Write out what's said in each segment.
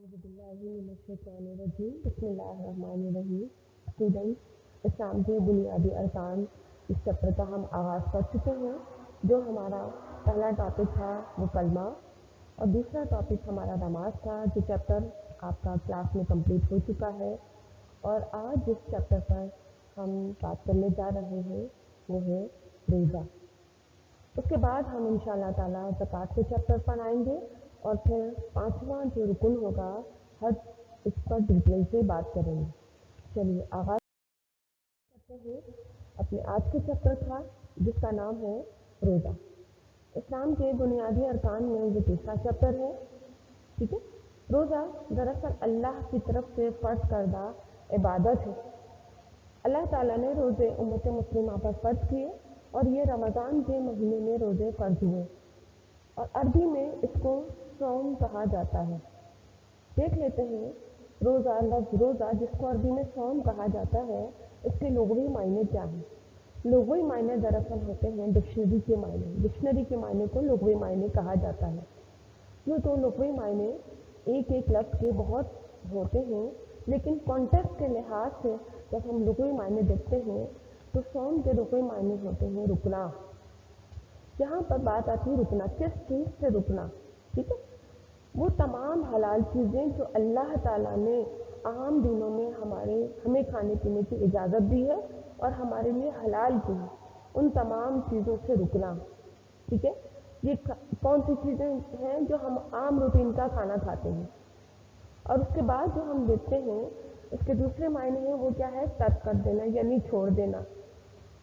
بسم اللہ الرحمن الرحیم. اسٹوڈنٹ، اسلام کے بنیادی ارکان اس چیپٹر کا ہم آغاز کر چکے ہیں. جو ہمارا پہلا ٹاپک تھا وہ کلمہ اور دوسرا ٹاپک ہمارا نماز تھا، جو چیپٹر آپ کا کلاس میں کمپلیٹ ہو چکا ہے. اور آج جس چیپٹر پر ہم بات کرنے جا رہے ہیں وہ ہے روزہ. اس کے بعد ہم انشاءاللہ تعالیٰ زکوٰۃ کے چیپٹر پر آئیں گے اور پھر پانچواں جو رکن ہوگا حج، اس پر ڈیٹیل سے بات کریں گے. چلیے آغاز کرتے ہیں اپنے آج کے چیپٹر کا، جس کا نام ہے روزہ. اسلام کے بنیادی ارکان میں یہ تیسرا چیپٹر ہے. ٹھیک ہے. روزہ دراصل اللہ کی طرف سے فرض کردہ عبادت ہے. اللہ تعالیٰ نے روزے امت مسلمہ پر فرض کیے اور یہ رمضان کے مہینے میں روزے فرض ہوئے اور عربی میں اس کو صوم کہا جاتا ہے. دیکھ لیتے ہیں روزہ، لفظ روزہ جس کو عربی میں صوم کہا جاتا ہے، اس کے لغوی معنی کیا ہیں. لغوی معنی دراصل ہوتے ہیں ڈکشنری کے معنی. ڈکشنری کے معنی کو لغوی معنی کہا جاتا ہے. کیوں تو لغوی معنی ایک ایک لفظ کے بہت ہوتے ہیں، لیکن کانٹیکسٹ کے لحاظ سے جب ہم لغوی معنی دیکھتے ہیں تو صوم کے لغوی معنی ہوتے ہیں رکنا. یہاں پر بات آتی ہے رکنا، کس چیز سے رکنا. ٹھیک ہے. وہ تمام حلال چیزیں جو اللہ تعالیٰ نے عام دنوں میں ہمیں کھانے پینے کی اجازت دی ہے اور ہمارے لیے حلال کی ہے، ان تمام چیزوں سے رکنا. ٹھیک ہے. یہ کون سی چیزیں ہیں جو ہم عام روٹین کا کھانا کھاتے ہیں. اور اس کے بعد جو ہم دیکھتے ہیں اس کے دوسرے معنی ہیں وہ کیا ہے، ترک کر دینا یعنی چھوڑ دینا.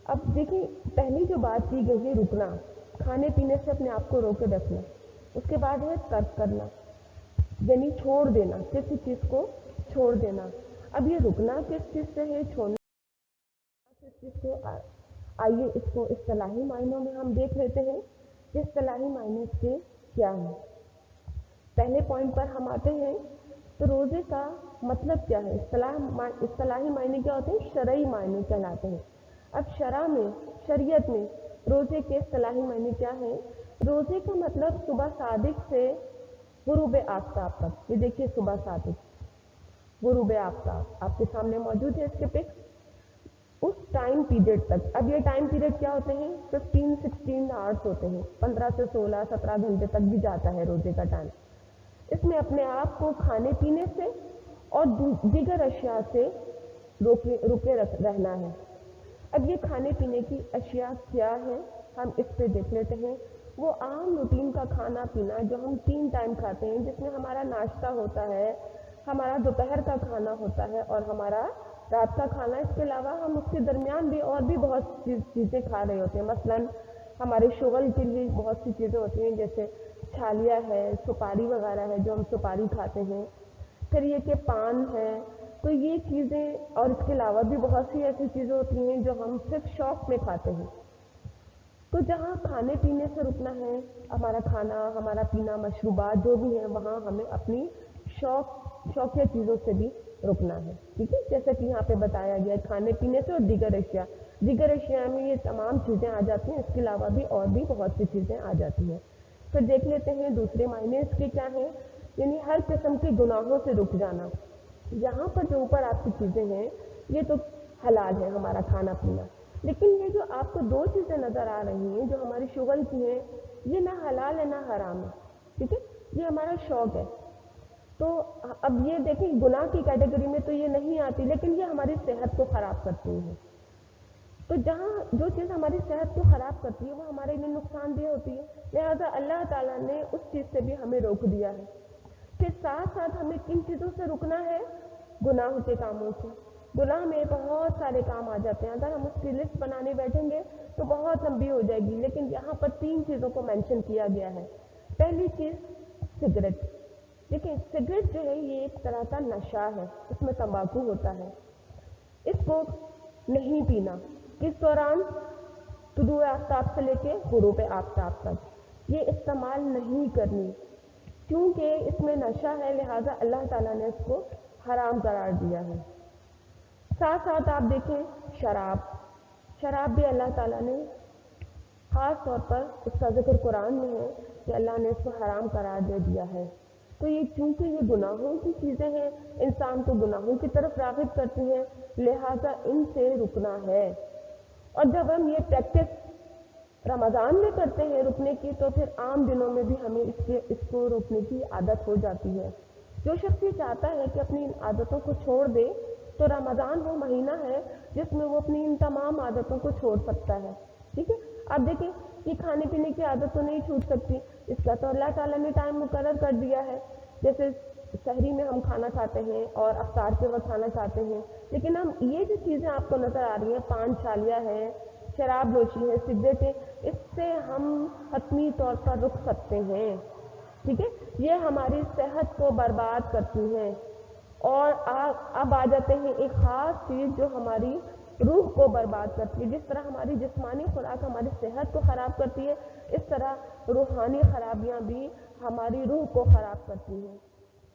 اب دیکھیں پہلی جو بات کی گئی ہے رکنا، کھانے پینے سے اپنے آپ کو روکے رکھنا. اس کے بعد ہے ترک کرنا یعنی چھوڑ دینا، کسی چیز کو چھوڑ دینا. اب یہ رکنا کس چیز سے ہے، چھوڑنا کس چیز سے. آئیے اس کو اصطلاحی معنوں میں ہم دیکھ لیتے ہیں کہ اصطلاحی معنی اس کے کیا ہیں. پہلے پوائنٹ پر ہم آتے ہیں تو روزے کا مطلب کیا ہے. اصطلاحی معنی کیا ہوتے ہیں، شرعی معنی کہلاتے ہیں. اب شریعت میں روزے کے اصطلاحی معنی کیا ہے. روزے کا مطلب صبح صادق سے غروب آفتاب تک. یہ دیکھیے صبح صادق، غروب آفتاب آپ کے سامنے موجود ہے اس کے پک، اس ٹائم پیریڈ تک. اب یہ ٹائم پیریڈ کیا ہوتے ہیں، 15-16 آورس ہوتے ہیں، 15 سے 16-17 گھنٹے تک بھی جاتا ہے روزے کا ٹائم. اس میں اپنے آپ کو کھانے پینے سے اور دیگر اشیاء سے روکے رہنا ہے. اب یہ کھانے پینے کی اشیاء کیا ہے ہم اس پہ دیکھ لیتے ہیں. وہ عام روٹین کا کھانا پینا جو ہم 3 ٹائم کھاتے ہیں، جس میں ہمارا ناشتہ ہوتا ہے، ہمارا دوپہر کا کھانا ہوتا ہے اور ہمارا رات کا کھانا. اس کے علاوہ ہم اس کے درمیان بھی اور بھی بہت چیزیں کھا رہے ہوتے ہیں. مثلاً ہمارے شغل کے لیے بہت سی چیزیں ہوتی ہیں، جیسے چھالیا ہے، سپاری وغیرہ ہے جو ہم سپاری کھاتے ہیں. پھر یہ کہ پان ہے. تو یہ چیزیں اور اس کے علاوہ بھی بہت سی ایسی چیزیں ہوتی ہیں جو ہم صرف شوق میں کھاتے ہیں. تو جہاں کھانے پینے سے رکنا ہے، ہمارا کھانا، ہمارا پینا، مشروبات جو بھی ہیں، وہاں ہمیں اپنی شوقیہ چیزوں سے بھی رکنا ہے. ٹھیک ہے. جیسے کہ یہاں پہ بتایا گیا کھانے پینے سے اور دیگر اشیاء میں یہ تمام چیزیں آ جاتی ہیں. اس کے علاوہ بھی اور بھی بہت سی چیزیں آ جاتی ہیں. پھر دیکھ لیتے ہیں دوسرے معنی اس کے کیا ہیں، یعنی ہر قسم کے گناہوں سے رک جانا. یہاں پر جو اوپر آپ کی چیزیں ہیں یہ تو حلال ہے ہمارا کھانا پینا، لیکن یہ جو آپ کو 2 چیزیں نظر آ رہی ہیں جو ہماری شغل کی ہیں، یہ نہ حلال ہے نہ حرام ہے. ٹھیک ہے. یہ ہمارا شوق ہے. تو اب یہ دیکھیں گناہ کی کیٹیگری میں تو یہ نہیں آتی، لیکن یہ ہماری صحت کو خراب کرتی ہیں. تو جہاں جو چیز ہماری صحت کو خراب کرتی ہے وہ ہمارے لیے نقصان دہ ہوتی ہے، لہذا اللہ تعالیٰ نے اس چیز سے بھی ہمیں روک دیا ہے. پھر ساتھ ساتھ ہمیں کن چیزوں سے رکنا ہے، گناہ کے کاموں سے. گناہ میں بہت سارے کام آ جاتے ہیں. اگر ہم اس کی لسٹ بنانے بیٹھیں گے تو بہت لمبی ہو جائے گی، لیکن یہاں پر 3 چیزوں کو مینشن کیا گیا ہے. پہلی چیز سگریٹ. دیکھیں سگریٹ جو ہے یہ ایک طرح کا نشہ ہے، اس میں تمباکو ہوتا ہے. اس کو نہیں پینا. کس دوران، طلوع آفتاب سے لے کے غروب آفتاب تک یہ استعمال نہیں کرنی، کیونکہ اس میں نشہ ہے، لہذا اللہ تعالیٰ نے اس کو حرام قرار دیا ہے. ساتھ ساتھ آپ دیکھیں شراب بھی اللہ تعالیٰ نے خاص طور پر اس کا ذکر قرآن میں ہے کہ اللہ نے اس کو حرام قرار دے دیا ہے. تو یہ چونکہ یہ گناہوں کی چیزیں ہیں، انسان کو گناہوں کی طرف راغب کرتی ہیں، لہٰذا ان سے رکنا ہے۔ اور جب ہم یہ پریکٹس رمضان میں کرتے ہیں رکنے کی، تو پھر عام دنوں میں بھی ہمیں اس کو روکنے کی عادت ہو جاتی ہے۔ جو شخص یہ چاہتا ہے کہ اپنی ان عادتوں کو چھوڑ دے، تو رمضان وہ مہینہ ہے جس میں وہ اپنی ان تمام عادتوں کو چھوڑ سکتا ہے۔ ٹھیک ہے، اب دیکھیں کہ کھانے پینے کی عادت تو نہیں چھوٹ سکتی، اس کا تو اللہ تعالیٰ نے ٹائم مقرر کر دیا ہے۔ جیسے سحری میں ہم کھانا کھاتے ہیں اور افطار کے وقت کھانا کھاتے ہیں، لیکن ہم یہ جو چیزیں آپ کو نظر آ رہی ہیں، پان چھالیاں ہیں، شراب نوشی ہے، سگریٹیں، اس سے ہم حتمی طور پر رک سکتے ہیں۔ ٹھیک ہے، یہ ہماری صحت کو برباد کرتی ہیں۔ اور اب آ جاتے ہیں ایک خاص چیز جو ہماری روح کو برباد کرتی ہے۔ جس طرح ہماری جسمانی خوراک ہماری صحت کو خراب کرتی ہے، اس طرح روحانی خرابیاں بھی ہماری روح کو خراب کرتی ہیں۔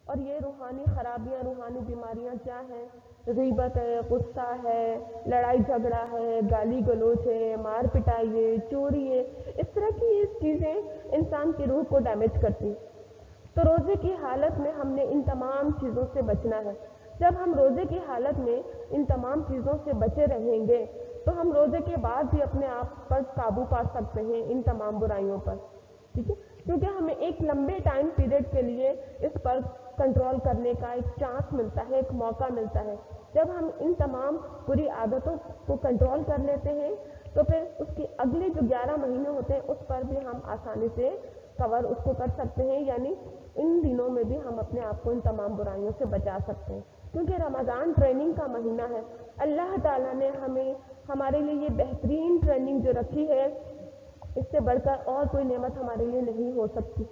اور یہ روحانی خرابیاں، روحانی بیماریاں کیا ہیں؟ غیبت ہے، غصہ ہے، لڑائی جھگڑا ہے، گالی گلوچ ہے، مار پٹائی ہے، چوری ہے، اس طرح کی یہ چیزیں انسان کی روح کو ڈیمیج کرتی ہیں۔ تو روزے کی حالت میں ہم نے ان تمام چیزوں سے بچنا ہے۔ جب ہم روزے کی حالت میں ان تمام چیزوں سے بچے رہیں گے، تو ہم روزے کے بعد بھی اپنے آپ پر قابو پا سکتے ہیں ان تمام برائیوں پر۔ ٹھیک ہے، کیونکہ ہمیں ایک لمبے ٹائم پیریڈ کے لیے اس پر کنٹرول کرنے کا ایک چانس ملتا ہے، ایک موقع ملتا ہے۔ جب ہم ان تمام بری عادتوں کو کنٹرول کر لیتے ہیں، تو پھر اس کے اگلے جو 11 مہینے ہوتے ہیں اس پر بھی ہم آسانی سے کور اس کو کر سکتے ہیں، یعنی ان دنوں میں بھی ہم اپنے آپ کو ان تمام برائیوں سے بچا سکتے ہیں۔ کیونکہ رمضان ٹریننگ کا مہینہ ہے، اللہ تعالیٰ نے ہمیں ہمارے لیے یہ بہترین ٹریننگ جو رکھی ہے، اس سے بڑھ کر اور کوئی نعمت ہمارے لیے نہیں ہو سکتی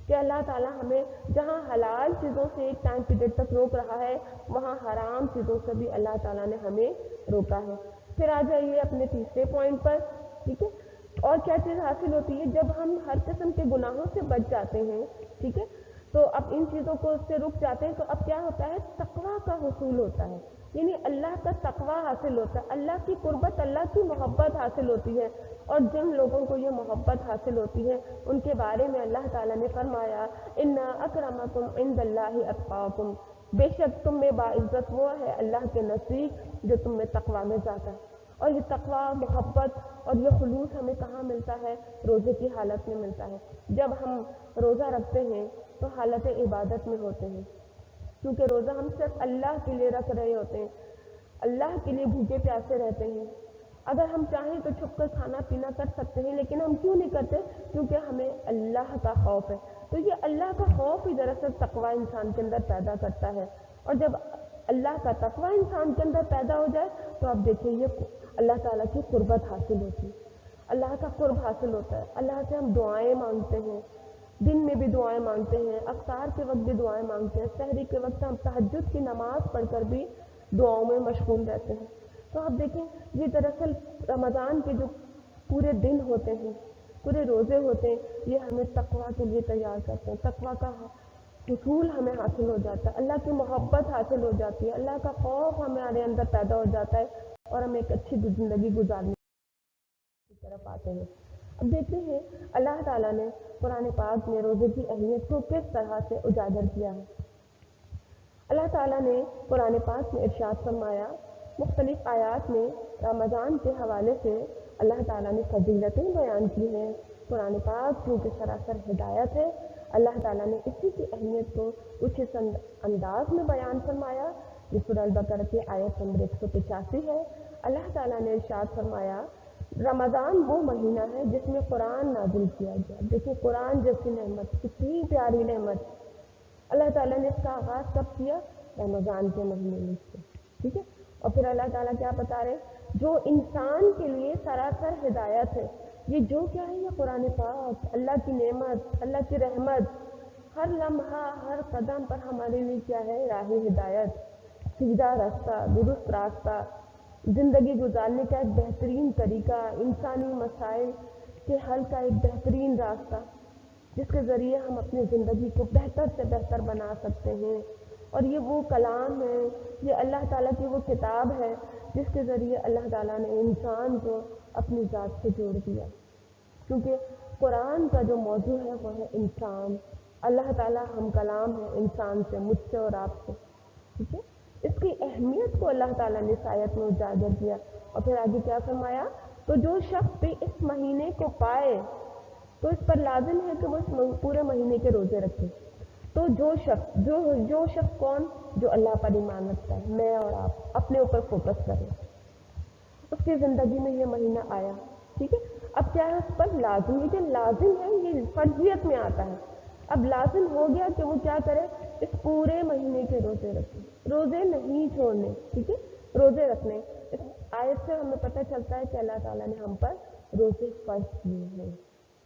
کہ اللہ تعالیٰ ہمیں جہاں حلال چیزوں سے ایک ٹائم پیریڈ تک روک رہا ہے، وہاں حرام چیزوں سے بھی اللہ تعالیٰ نے ہمیں روکا ہے۔ پھر آ جائیے اپنے تیسرے پوائنٹ پر۔ ٹھیک ہے، اور کیا چیز حاصل ہوتی ہے جب ہم ہر قسم کے گناہوں سے بچ جاتے ہیں؟ ٹھیک ہے، تو اب ان چیزوں کو سے رک جاتے ہیں، تو اب کیا ہوتا ہے؟ تقویٰ کا حصول ہوتا ہے، یعنی اللہ کا تقویٰ حاصل ہوتا ہے، اللہ کی قربت، اللہ کی محبت حاصل ہوتی ہے۔ اور جن لوگوں کو یہ محبت حاصل ہوتی ہے، ان کے بارے میں اللہ تعالیٰ نے فرمایا، ان اکرمکم عند اللہ اتقاکم، بے شک تم میں باعزت وہ ہے اللہ کے نزدیک جو تم میں تقویٰ میں زیادہ ہے۔ اور یہ تقویٰ، محبت اور یہ خلوص ہمیں کہاں ملتا ہے؟ روزے کی حالت میں ملتا ہے۔ جب ہم روزہ رکھتے ہیں تو حالت عبادت میں ہوتے ہیں، کیونکہ روزہ ہم صرف اللہ کے لیے رکھ رہے ہوتے ہیں، اللہ کے لیے بھوکے پیاسے رہتے ہیں۔ اگر ہم چاہیں تو چھپ کر کھانا پینا کر سکتے ہیں، لیکن ہم کیوں نہیں کرتے؟ کیونکہ ہمیں اللہ کا خوف ہے۔ تو یہ اللہ کا خوف ہی دراصل تقویٰ انسان کے اندر پیدا کرتا ہے۔ اور جب اللہ کا تقویٰ انسان کے اندر پیدا ہو جائے، تو آپ دیکھیں یہ اللہ تعالیٰ کی قربت حاصل ہوتی ہے، اللہ کا قرب حاصل ہوتا ہے۔ اللہ سے ہم دعائیں مانگتے ہیں، دن میں بھی دعائیں مانگتے ہیں، افطار کے وقت بھی دعائیں مانگتے ہیں، سحری کے وقت ہم تہجد کی نماز پڑھ کر بھی دعاؤں میں مشغول رہتے ہیں۔ تو آپ دیکھیں یہ دراصل رمضان کے جو پورے دن ہوتے ہیں، پورے روزے ہوتے ہیں، یہ ہمیں تقویٰ کے لیے تیار کرتے ہیں۔ تقویٰ کا حصول ہمیں حاصل ہو جاتا ہے، اللہ کی محبت حاصل ہو جاتی ہے، اللہ کا خوف ہمارے اندر پیدا ہو جاتا ہے، اور ہم ایک اچھی زندگی گزارنے کی طرف آتے ہیں۔ اب دیکھتے ہیں اللہ تعالیٰ نے قرآن پاک میں روزے کی اہمیت کو کس طرح سے اجاگر کیا ہے۔ اللہ تعالیٰ نے قرآن پاک میں ارشاد فرمایا، مختلف آیات میں رمضان کے حوالے سے اللہ تعالیٰ نے فضیلتیں بیان کی ہیں۔ قرآن پاک کیونکہ سراسر ہدایت ہے، اللہ تعالیٰ نے اسی کی اہمیت کو کچھ اس انداز میں بیان فرمایا۔ یہ سورہ البقرہ کی آیت نمبر 185 ہے۔ اللہ تعالیٰ نے ارشاد فرمایا، رمضان وہ مہینہ ہے جس میں قرآن نازل کیا گیا۔ دیکھیں قرآن جیسی نعمت، کتنی پیاری نعمت، اللہ تعالیٰ نے اس کا آغاز کب کیا؟ رمضان کے مہینے میں سے۔ ٹھیک ہے، اور پھر اللہ تعالیٰ کیا بتا رہے؟ جو انسان کے لیے سراسر ہدایت ہے، یہ جو کیا ہے؟ یہ قرآن پاک، اللہ کی نعمت، اللہ کی رحمت، ہر لمحہ ہر قدم پر ہمارے لیے کیا ہے؟ راہ ہدایت، سیدھا راستہ، درست راستہ، زندگی گزارنے کا ایک بہترین طریقہ، انسانی مسائل کے حل کا ایک بہترین راستہ، جس کے ذریعے ہم اپنی زندگی کو بہتر سے بہتر بنا سکتے ہیں۔ اور یہ وہ کلام ہے، یہ اللہ تعالیٰ کی وہ کتاب ہے جس کے ذریعے اللہ تعالیٰ نے انسان کو اپنی ذات سے جوڑ دیا، کیونکہ قرآن کا جو موضوع ہے وہ ہے انسان۔ اللہ تعالیٰ ہم کلام ہے انسان سے، مجھ سے اور آپ سے، ٹھیک ہے. اس کی اہمیت کو اللہ تعالیٰ نے اس آیت میں اجاگر کیا. اور پھر آگے کیا فرمایا، تو جو شخص بھی اس مہینے کو پائے تو اس پر لازم ہے کہ وہ اس پورے مہینے کے روزے رکھے. تو جو شخص کون، جو اللہ پر ایمان رکھتا ہے. میں اور آپ اپنے اوپر فوکس کریں، اس کی زندگی میں یہ مہینہ آیا، ٹھیک ہے. اب کیا ہے اس پر لازم، یہ جو لازم ہے یہ فرضیت میں آتا ہے. اب لازم ہو گیا کہ وہ کیا کرے، اس پورے مہینے کے روزے رکھے، روزے نہیں چھوڑنے، ٹھیک ہے، روزے رکھنے. اس آیت سے ہمیں پتہ چلتا ہے کہ اللہ تعالیٰ نے ہم پر روزے فرض کیے ہیں.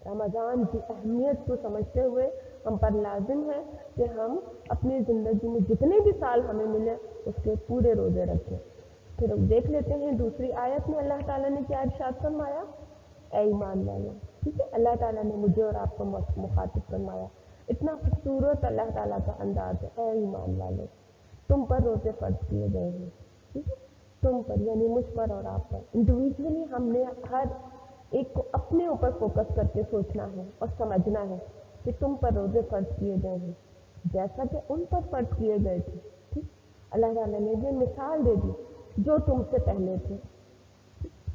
رمضان کی اہمیت کو سمجھتے ہوئے ہم پر لازم ہے کہ ہم اپنی زندگی میں جتنے بھی سال ہمیں ملے اس کے پورے روزے رکھیں. پھر دیکھ لیتے ہیں دوسری آیت میں اللہ تعالیٰ نے کیا ارشاد فرمایا، اے ایمان والو، ٹھیک ہے. اللہ تعالیٰ نے مجھے اور آپ کو مخاطب فرمایا. اتنا خوبصورت اللہ تعالیٰ کا انداز ہے، اے ایمان والو تم پر روزے فرض کیے گئے ہیں، ٹھیک ہے. تم پر یعنی مجھ پر اور آپ پر انڈیویجولی ہم نے ہر ایک کو اپنے اوپر فوکس کر کے سوچنا ہے اور سمجھنا ہے کہ تم پر روزے فرض کیے گئے ہیں جیسا کہ ان پر فرض کیے گئے تھے، ٹھیک. اللہ تعالیٰ نے یہ مثال دے دی جو تم سے پہلے تھے.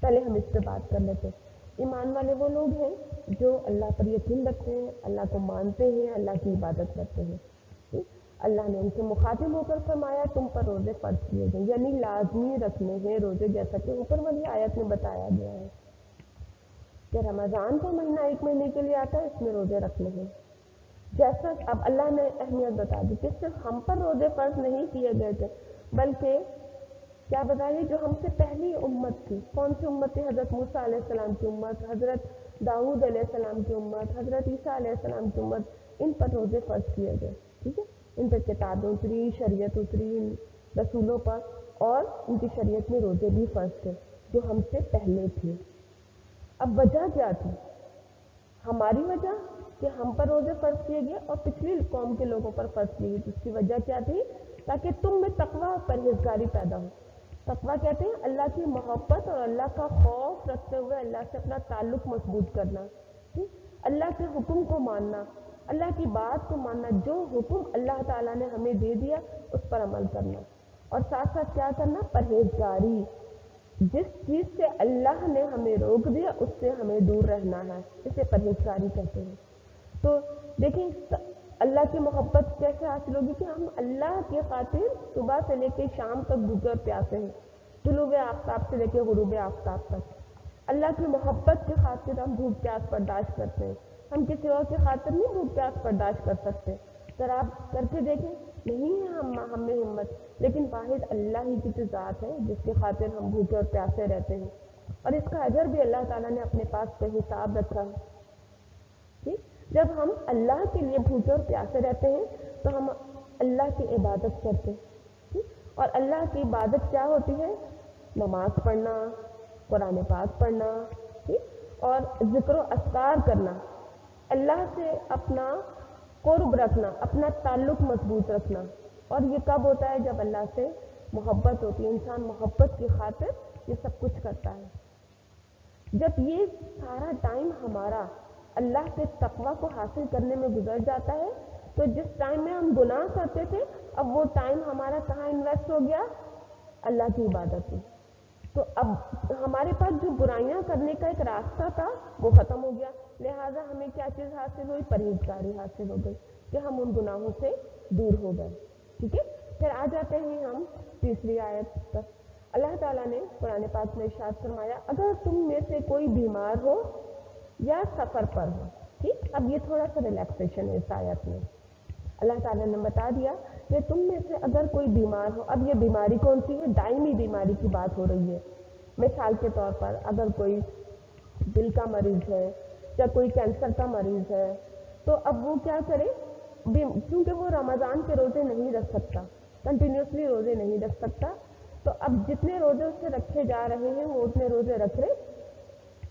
پہلے ہم اس پہ بات کر لیتے. ایمان والے وہ لوگ ہیں جو اللہ پر یقین رکھتے ہیں، اللہ کو مانتے ہیں، اللہ کی عبادت کرتے ہیں. اللہ نے ان سے مخاطب ہو کر فرمایا تم پر روزے فرض کیے گئے، یعنی لازمی رکھنے ہیں روزے، جیسا کہ اوپر والی آیت میں بتایا گیا ہے کہ رمضان کا مہینہ 1 مہینے کے لیے آتا ہے، اس میں روزے رکھنے ہیں. جیسا اب اللہ نے اہمیت بتا دی کہ صرف ہم پر روزے فرض نہیں کیے گئے تھے، بلکہ کیا بتائیے جو ہم سے پہلی امت تھی. کون سی امت تھی؟ حضرت موسیٰ علیہ السلام کی امت، حضرت داؤد علیہ السلام کی امت، حضرت عیسیٰ علیہ السلام کی امت. ان پر روزے فرض کیے گئے، ٹھیک ہے. ان پر کتابیں اتری، شریعت اتری ان رسولوں پر، اور ان کی شریعت میں روزے بھی فرض تھے جو ہم سے پہلے تھے. اب وجہ کیا تھی؟ ہماری وجہ کہ ہم پر روزے فرض کیے گئے اور پچھلی قوم کے لوگوں پر فرض کیے گئے. اس کی وجہ کیا تھی؟ تاکہ تم میں تقویٰ اور پرہیزگاری پیدا ہو. تقویٰ کہتے ہیں اللہ کی محبت اور اللہ کا خوف رکھتے ہوئے اللہ سے اپنا تعلق مضبوط کرنا، اللہ کے حکم کو ماننا، اللہ کی بات کو ماننا، جو حکم اللہ تعالیٰ نے ہمیں دے دیا اس پر عمل کرنا، اور ساتھ ساتھ کیا کرنا؟ پرہیزگاری. جس چیز سے اللہ نے ہمیں روک دیا اس سے ہمیں دور رہنا ہے، اسے پرہیزگاری کہتے ہیں. تو دیکھیں اللہ کی محبت کیسے حاصل ہوگی کہ ہم اللہ کی خاطر صبح سے لے کے شام تک بھوکے اور پیاسے ہیں، طلوع آفتاب سے لے کے غروب آفتاب تک. اللہ کی محبت کی خاطر ہم بھوک پیاس برداشت کرتے ہیں. ہم کسی اور کی خاطر نہیں بھوک پیاس برداشت کر سکتے. ذرا آپ کر کے دیکھیں، نہیں ہے ہم میں ہمت. لیکن واحد اللہ ہی کی ذات ہے جس کی خاطر ہم بھوکے اور پیاسے رہتے ہیں، اور اس کا اجر بھی اللہ تعالیٰ نے اپنے پاس بے حساب رکھا ہے. ٹھیک. جب ہم اللہ کے لیے بھوکے اور پیاسے رہتے ہیں تو ہم اللہ کی عبادت کرتے ہیں. اور اللہ کی عبادت کیا ہوتی ہے؟ نماز پڑھنا، قرآن پاک پڑھنا، اور ذکر و اذکار کرنا، اللہ سے اپنا قرب رکھنا، اپنا تعلق مضبوط رکھنا. اور یہ کب ہوتا ہے؟ جب اللہ سے محبت ہوتی ہے. انسان محبت کی خاطر یہ سب کچھ کرتا ہے. جب یہ سارا ٹائم ہمارا اللہ کے تقویٰ کو حاصل کرنے میں گزر جاتا ہے تو جس ٹائم میں ہم گناہ کرتے تھے اب وہ ٹائم ہمارا کہاں انویسٹ ہو گیا؟ اللہ کی عبادت میں. تو اب ہمارے پاس جو برائیاں کرنے کا ایک راستہ تھا وہ ختم ہو گیا. لہٰذا ہمیں کیا چیز حاصل ہوئی؟ پرہیزگاری حاصل ہو گئی کہ ہم ان گناہوں سے دور ہو گئے. ٹھیک ہے. پھر آ جاتے ہیں ہم تیسری آیت پر. اللہ تعالیٰ نے قرآن پاک میں ارشاد فرمایا اگر تم میں سے کوئی بیمار ہو یا سفر پر ہو. ٹھیک. اب یہ تھوڑا سا ریلیکسیشن ہے اس آیت میں. اللہ تعالیٰ نے بتا دیا کہ تم میں سے اگر کوئی بیمار ہو. اب یہ بیماری کون سی ہے؟ دائمی بیماری کی بات ہو رہی ہے. مثال کے طور پر اگر کوئی دل کا مریض ہے یا کوئی کینسر کا مریض ہے تو اب وہ کیا کرے؟ کیونکہ وہ رمضان کے روزے نہیں رکھ سکتا، کنٹینیوسلی روزے نہیں رکھ سکتا، تو اب جتنے روزے اس سے رکھے جا رہے ہیں وہ اتنے روزے رکھ لے.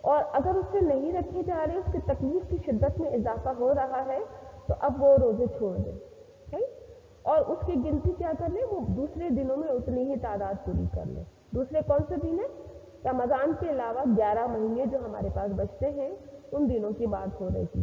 اور اگر اس سے نہیں رکھے جا رہے، اس کی تکلیف کی شدت میں اضافہ ہو رہا ہے تو اب وہ روزے چھوڑ دے. اور اس کی گنتی کیا کر لے؟ وہ دوسرے دنوں میں اتنی ہی تعداد پوری کر لے. دوسرے کون سے دن ہیں؟ رمضان کے علاوہ 11 مہینے جو ہمارے پاس بچتے ہیں ان دنوں کی بات ہو رہی تھی.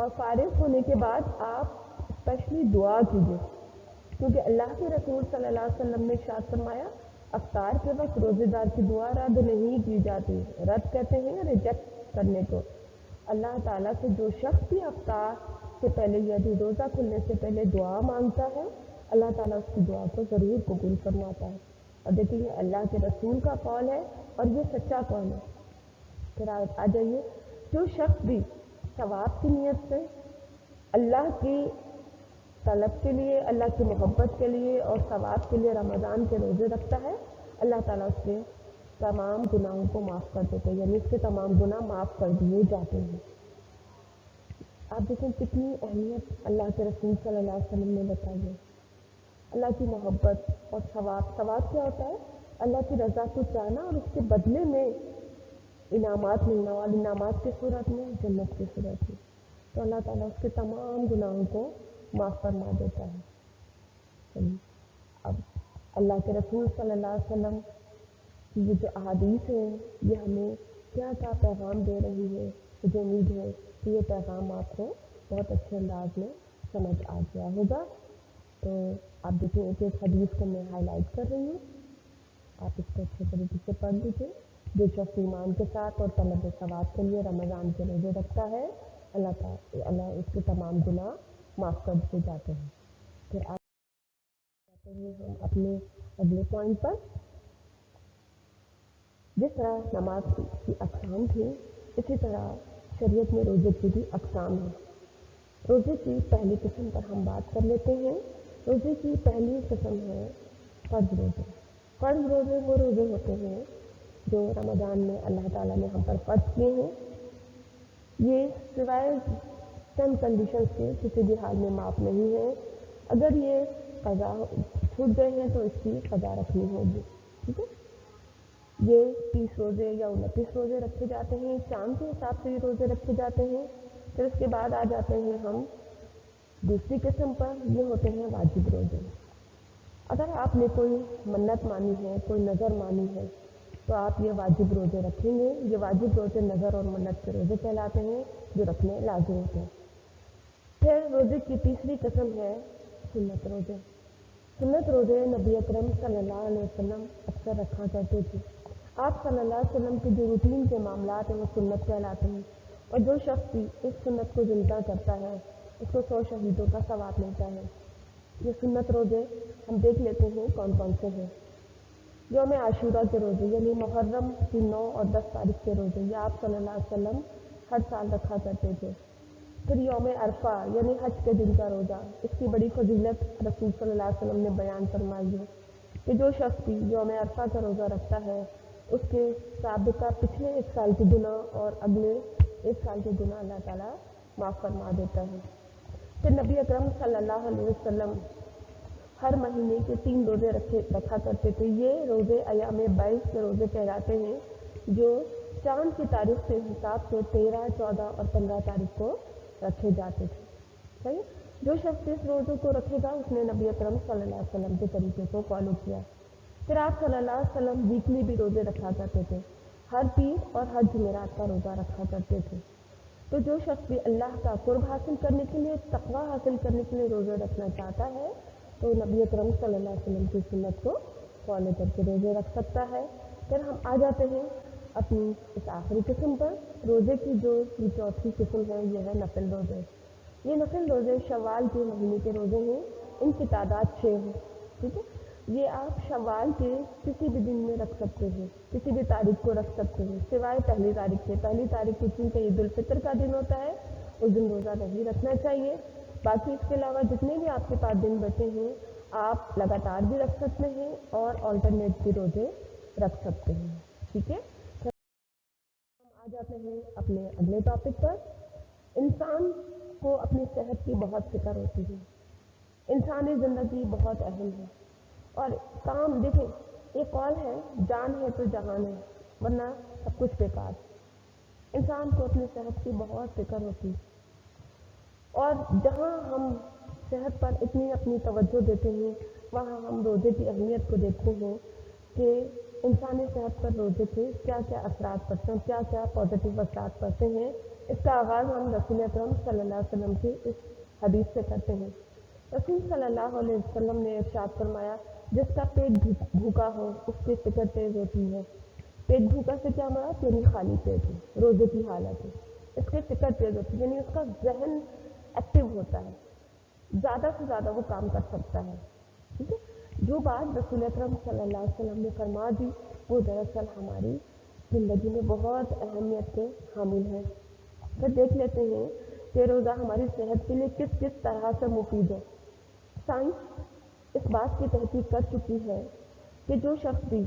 اور فارغ ہونے کے بعد آپ اسپیشلی دعا کیجیے، کیونکہ اللہ کے رسول صلی اللہ علیہ وسلم نے ارشاد فرمایا افطار کے وقت روزے دار کی دعا رد نہیں کی جاتی۔ رد کہتے ہیں ریجیکٹ کرنے کو۔ اللہ تعالیٰ سے جو شخص بھی افطار سے پہلے یعنی روزہ کھلنے سے پہلے دعا مانگتا ہے، اللہ تعالیٰ اس کی دعا کو ضرور قبول فرماتا ہے۔ اور دیکھیں یہ اللہ کے رسول کا قول ہے اور یہ سچا قول ہے۔ پھر آ جائیے، جو شخص بھی ثواب کی نیت سے اللہ کی طلب کے لیے، اللہ کی محبت کے لیے اور ثواب کے لیے رمضان کے روزے رکھتا ہے، اللہ تعالیٰ اس کے تمام گناہوں کو معاف کر دیتے ہیں، یعنی اس کے تمام گناہ معاف کر دیے جاتے ہیں۔ آپ دیکھیں کتنی اہمیت اللہ کے رسول صلی اللہ علیہ وسلم نے بتائی ہے۔ اللہ کی محبت اور ثواب کیا ہوتا ہے؟ اللہ کی رضا کو چاہنا اور اس کے بدلے میں انعامات ملنا، اور انعامات کی صورت میں جنت کی صورت میں، تو اللہ تعالیٰ اس کے تمام گناہوں کو معاف فرما دیتا ہے۔ اب اللہ کے رسول صلی اللہ علیہ وسلم کی یہ جو احادیث ہیں یہ ہمیں کیا پیغام دے رہی ہے، مجھے امید ہے کہ یہ پیغام آپ کو بہت اچھے انداز میں سمجھ آ گیا ہوگا۔ تو آپ دیکھیں ایک ایک حدیث کو میں ہائی لائٹ کر رہی ہوں، آپ اس کو اچھے طریقے سے پڑھ لیجیے۔ جو شخص ایمان کے ساتھ اور طلب ثواب کے لیے رمضان کے روزے رکھتا ہے، اللہ اس کے تمام گناہ معاف کر دیے جاتے ہیں۔ پھر آتے ہیں ہم اپنے اگلے پوائنٹ پر۔ جس طرح نماز کی اقسام تھی، اسی طرح شریعت میں روزے کی بھی اقسام ہیں۔ روزے کی پہلی قسم پر ہم بات کر لیتے ہیں۔ روزے کی پہلی قسم ہے فرض روزے۔ فرض روزے وہ روزے ہوتے ہیں جو رمضان میں اللہ تعالیٰ نے ہم پر فرض کیے ہیں۔ یہ سوائے چند کنڈیشنز کے کسی بھی حال میں معاف نہیں ہے۔ اگر یہ قضا چھوٹ گئے ہیں تو اس کی قضا رکھنی ہوگی، ٹھیک ہے۔ یہ 30 روزے یا 29 روزے رکھے جاتے ہیں، چاند کے حساب سے یہ روزے رکھے جاتے ہیں۔ پھر اس کے بعد آ جاتے ہیں ہم دوسری قسم پر، یہ ہوتے ہیں واجب روزے۔ اگر آپ نے کوئی منت مانی ہے، کوئی نظر مانی ہے، تو آپ یہ واجب روزے رکھیں گے۔ یہ واجب روزے نظر اور منت کے روزے کہلاتے ہیں جو رکھنے لازم ہوتے ہیں۔ پھر روزے کی تیسری قسم ہے سنت روزے۔ سنت روزے نبی اکرم صلی اللہ علیہ وسلم اکثر رکھا کرتے تھے۔ آپ صلی اللہ علیہ وسلم کے جو روٹین کے معاملات ہیں وہ سنت کہلاتے ہیں، اور جو شخص بھی اس سنت کو زندہ کرتا ہے اس کو 100 شہیدوں کا ثواب ملتا ہے۔ یہ سنت روزے ہم دیکھ لیتے ہیں کون کون سے ہیں۔ یوم عاشورہ کے روزے یعنی محرم کی 9 اور 10 تاریخ کے روزے، یہ آپ صلی اللہ علیہ وسلم ہر سال رکھا کرتے تھے۔ پھر یوم عرفہ یعنی حج کے دن کا روزہ، اس کی بڑی فضیلت رسول صلی اللہ علیہ وسلم نے بیان فرمائی ہے کہ جو شخص بھی یوم عرفہ کا روزہ رکھتا ہے اس کے سابقہ پچھلے 1 سال کے گناہ اور اگلے 1 سال کے گناہ اللہ تعالیٰ معاف فرما دیتا ہے۔ پھر نبی اکرم صلی اللہ علیہ وسلم ہر مہینے کے 3 روزے رکھا کرتے تھے۔ یہ روزے ایام 22 کے روزے کہلاتے ہیں جو چاند کی تاریخ کے حساب سے 13، 14 اور 15 تاریخ کو رکھے جاتے تھے، صحیح۔ جو شخص اس روزوں کو رکھے گا اس نے نبی اکرم صلی اللہ علیہ وسلم کے طریقے کو فالو کیا۔ پھر آپ صلی اللہ علیہ وسلم ویکلی بھی روزے رکھا کرتے تھے، ہر پیر اور ہر جمعرات کا روزہ رکھا کرتے تھے۔ تو جو شخص بھی اللہ کا قرب حاصل کرنے کے لیے، تقویٰ حاصل کرنے کے لیے روزے رکھنا چاہتا ہے تو نبی اکرم صلی اللہ علیہ وسلم کی سنت کو فالو کر کے روزے رکھ سکتا ہے۔ پھر ہم آ جاتے ہیں اپنی اس آخری قسم پر۔ روزے کی جو یہ چوتھی قسم ہے یہ ہے نفل روزے۔ یہ نفل روزے شوال کے مہینے کے روزے ہیں، ان کی تعداد 6 ہے، ٹھیک ہے۔ یہ آپ شوال کے کسی بھی دن میں رکھ سکتے ہیں، کسی بھی تاریخ کو رکھ سکتے ہیں سوائے پہلی تاریخ کے۔ پہلی تاریخ کو چونکہ عید الفطر کا دن ہوتا ہے اس دن روزہ نہیں رکھنا چاہیے۔ باقی اس کے علاوہ جتنے بھی آپ کے پاس دن بچے ہیں آپ لگاتار بھی رکھ سکتے ہیں اور آلٹرنیٹ بھی روزے رکھ سکتے ہیں، ٹھیک ہے۔ ہم آ جاتے ہیں اپنے اگلے ٹاپک پر۔ انسان کو اپنی صحت کی بہت فکر ہوتی ہے، انسانی زندگی بہت اہم ہے، اور کام دیکھیں یہ قول ہے جان ہے تو جہان ہے، ورنہ سب کچھ بیکار۔ انسان کو اپنی صحت کی بہت فکر ہوتی ہے، اور جہاں ہم صحت پر اتنی اپنی توجہ دیتے ہیں وہاں ہم روزے کی اہمیت کو دیکھتے ہیں کہ انسانی صحت پر روزے کے کیا کیا اثرات پڑتے ہیں، کیا کیا پازیٹیو اثرات پڑتے ہیں اس کا آغاز ہم رسول اکرم صلی اللہ علیہ وسلم کی اس حدیث سے کرتے ہیں۔ رسول صلی اللہ علیہ وسلم نے ارشاد فرمایا، جس کا پیٹ بھوکا ہو اس کی فکر تیز ہوتی ہے۔ پیٹ بھوکا سے کیا مراد؟ یعنی خالی پیٹ ہے، روزے کی حالت ہے، اس کی فکر تیز ہوتی ہے، یعنی اس کا ذہن ایکٹیو ہوتا ہے، زیادہ سے زیادہ وہ کام کر سکتا ہے۔ ٹھیک ہے، جو بات رسول اکرم صلی اللہ علیہ وسلم نے فرما دی وہ دراصل ہماری زندگی میں بہت اہمیت کے حامل ہے۔ پھر دیکھ لیتے ہیں کہ روزہ ہماری صحت کے لیے کس کس طرح سے مفید ہے۔ سائنس اس بات کی تحقیق کر چکی ہے کہ جو شخص بھی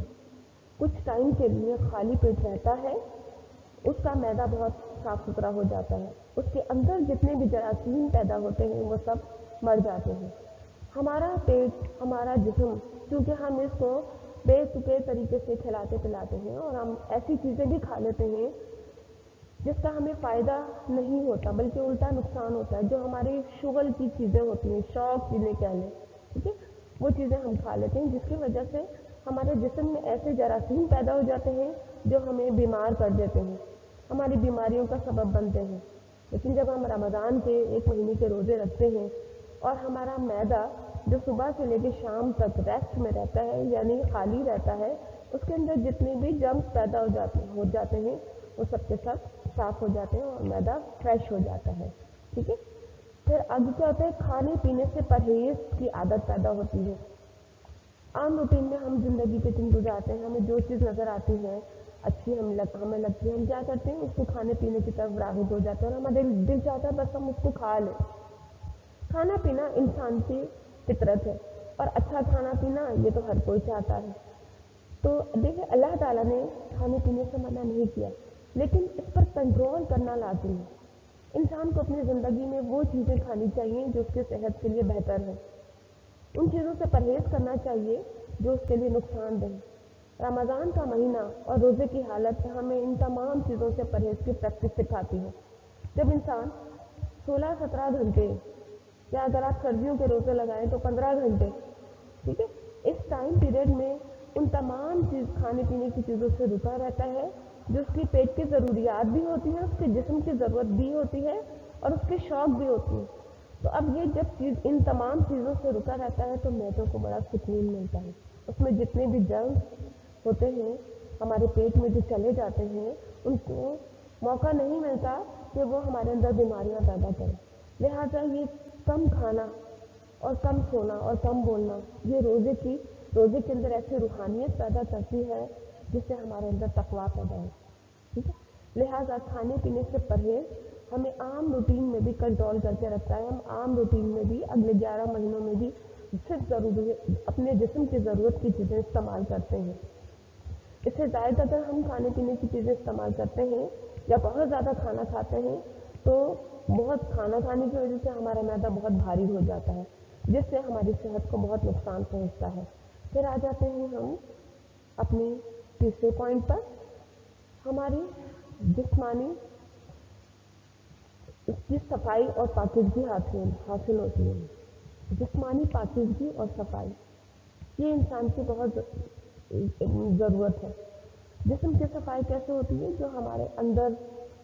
کچھ ٹائم کے لیے خالی پیٹ رہتا ہے اس کا معدہ بہت صاف ستھرا ہو جاتا ہے، اس کے اندر جتنے بھی جراثیم پیدا ہوتے ہیں وہ سب مر جاتے ہیں۔ ہمارا پیٹ، ہمارا جسم، کیونکہ ہم اس کو بے تکے طریقے سے کھلاتے پلاتے ہیں اور ہم ایسی چیزیں بھی کھا لیتے ہیں جس کا ہمیں فائدہ نہیں ہوتا بلکہ الٹا نقصان ہوتا ہے، جو ہماری شغل کی چیزیں ہوتی ہیں، شوق چیزیں کہہ لیں، ٹھیک ہے، وہ چیزیں ہم کھا لیتے ہیں جس کی وجہ سے ہمارے جسم میں ایسے جراثیم پیدا ہو جاتے ہیں جو ہمیں بیمار کر دیتے ہیں، ہماری بیماریوں کا سبب بنتے ہیں۔ لیکن جب ہم رمضان کے ایک مہینے کے روزے رکھتے ہیں اور ہمارا معدہ جو صبح سے لے کے شام تک ریسٹ میں رہتا ہے یعنی خالی رہتا ہے، اس کے اندر جتنے بھی جرمز پیدا ہو جاتے ہیں وہ سب کے سب صاف ہو جاتے ہیں اور معدہ فریش ہو جاتا ہے۔ ٹھیک ہے، پھر آگے کیا ہوتا ہے، کھانے پینے سے پرہیز کی عادت پیدا ہوتی ہے۔ عام روٹین میں ہم زندگی کے دن گزارتے ہیں، ہمیں جو چیز نظر آتی ہے اچھی ہمیں لگتی ہے، ہم کیا کرتے ہیں اس کو کھانے پینے کی طرف راغب ہو جاتے ہیں اور ہمارا دل چاہتا ہے بس ہم اس کو کھا لیں۔ کھانا پینا انسان کی فطرت ہے اور اچھا کھانا پینا یہ تو ہر کوئی چاہتا ہے۔ تو دیکھیں اللہ تعالیٰ نے کھانے پینے سے منع نہیں کیا لیکن اس پر کنٹرول کرنا لازم ہے۔ انسان کو اپنی زندگی میں وہ چیزیں کھانی چاہیے جو اس کی صحت کے لیے بہتر ہے، ان چیزوں سے پرہیز کرنا چاہیے جو اس کے لیے نقصان دہ۔ رمضان کا مہینہ اور روزے کی حالت ہمیں ان تمام چیزوں سے پرہیز کی پریکٹس سکھاتی ہے۔ جب انسان 16-17 گھنٹے یا اگر آپ سردیوں کے روزے لگائیں تو 15 گھنٹے، ٹھیک ہے، اس ٹائم پیریڈ میں ان تمام کھانے پینے کی چیزوں سے رکا رہتا ہے جو اس کی پیٹ کی ضروریات بھی ہوتی ہیں، اس کے جسم کی ضرورت بھی ہوتی ہے اور اس کے شوق بھی ہوتی ہیں۔ تو اب یہ جب ان تمام چیزوں سے رکا رہتا ہے تو معدے کو بڑا سکون ملتا ہے، اس میں جتنے بھی جرمز ہوتے ہیں ہمارے پیٹ میں جو چلے جاتے ہیں ان کو موقع نہیں ملتا کہ وہ ہمارے اندر بیماریاں پیدا کریں۔ لہٰذا یہ کم کھانا اور کم سونا اور کم بولنا یہ روزے کے اندر ایسی روحانیت پیدا کرتی ہے جس سے ہمارے اندر تقویٰ پیدا ہو۔ ٹھیک ہے، لہٰذا کھانے پینے سے پرہیز ہمیں عام روٹین میں بھی کنٹرول کر کے رکھتا ہے۔ ہم عام روٹین میں بھی اگلے 11 مہینوں میں بھی صرف ضروری اپنے جسم کی ضرورت کی چیزیں استعمال کرتے ہیں۔ اس سے زائد اگر ہم کھانے پینے کی چیزیں استعمال کرتے ہیں یا بہت زیادہ کھانا کھاتے ہیں تو بہت کھانا کھانے کی وجہ سے ہمارا معدہ بہت بھاری ہو جاتا ہے جس سے ہماری صحت کو بہت نقصان پہنچتا ہے۔ پھر آ جاتے ہیں ہم اپنی تیسرے پوائنٹ پر، ہماری جسمانی اس کی صفائی اور پاکیزگی حاصل ہوتی ہے۔ جسمانی پاکیزگی اور صفائی یہ انسان کی بہت ضرورت ہے۔ جسم کی صفائی کیسے ہوتی ہے؟ جو ہمارے اندر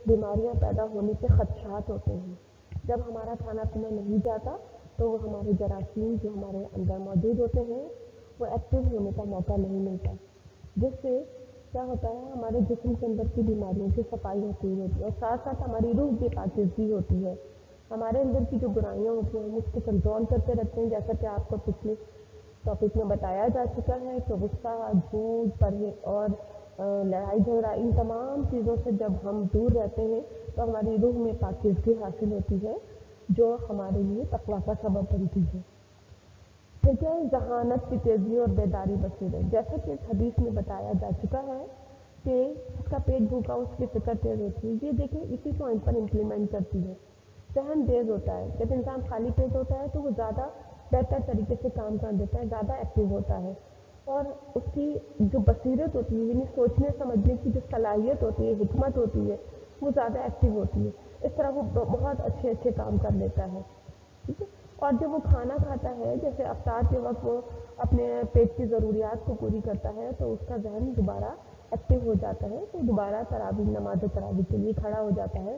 بیماریاں پیدا ہونے کے خدشات ہوتے ہیں، جب ہمارا کھانا پینا نہیں جاتا تو وہ ہمارے جراثیم جو ہمارے اندر موجود ہوتے ہیں وہ ایکٹیو ہونے کا موقع نہیں ملتا، جس سے کیا ہوتا ہے ہمارے جسم کے اندر کی بیماریوں کی صفائی ہوتی ہے اور ساتھ ساتھ ہماری روح کی پاکیزگی ہوتی ہے۔ ہمارے اندر کی جو برائیاں ہوتی ہیں ہم اس کو کنٹرول کرتے رکھتے ہیں، جیسا کہ آپ کو پچھلے ٹاپک میں بتایا جا چکا ہے کہ غصہ، جھوٹ، پرہیز اور لڑائی جھگڑا ان تمام چیزوں سے جب ہم دور رہتے ہیں تو ہماری روح میں پاکیزگی حاصل ہوتی ہے جو ہمارے لیے تقویٰ کا سبب بنتی ہے۔ ٹھیک ہے، ذہانت کی تیزی اور بیداری بصیرت، جیسا کہ اس حدیث میں بتایا جا چکا ہے کہ اس کا پیٹ بھوکا اس کی فکر تیز ہوتی ہے، یہ دیکھیں اسی پوائنٹ پر امپلیمنٹ کرتی ہے۔ ذہن تیز ہوتا ہے، جب انسان خالی پیٹ ہوتا ہے تو وہ زیادہ بہتر طریقے سے کام کر دیتا ہے، زیادہ ایکٹیو ہوتا ہے اور اس کی جو بصیرت ہوتی ہے یعنی سوچنے سمجھنے کی جو صلاحیت ہوتی ہے، حکمت ہوتی ہے، وہ زیادہ ایکٹیو ہوتی ہے، اس طرح وہ بہت اچھے کام کر لیتا ہے۔ ٹھیک ہے، اور جب وہ کھانا کھاتا ہے جیسے افطار کے وقت وہ اپنے پیٹ کی ضروریات کو پوری کرتا ہے تو اس کا ذہن دوبارہ ایکٹیو ہو جاتا ہے، تو دوبارہ نماز تراویح کے لیے کھڑا ہو جاتا ہے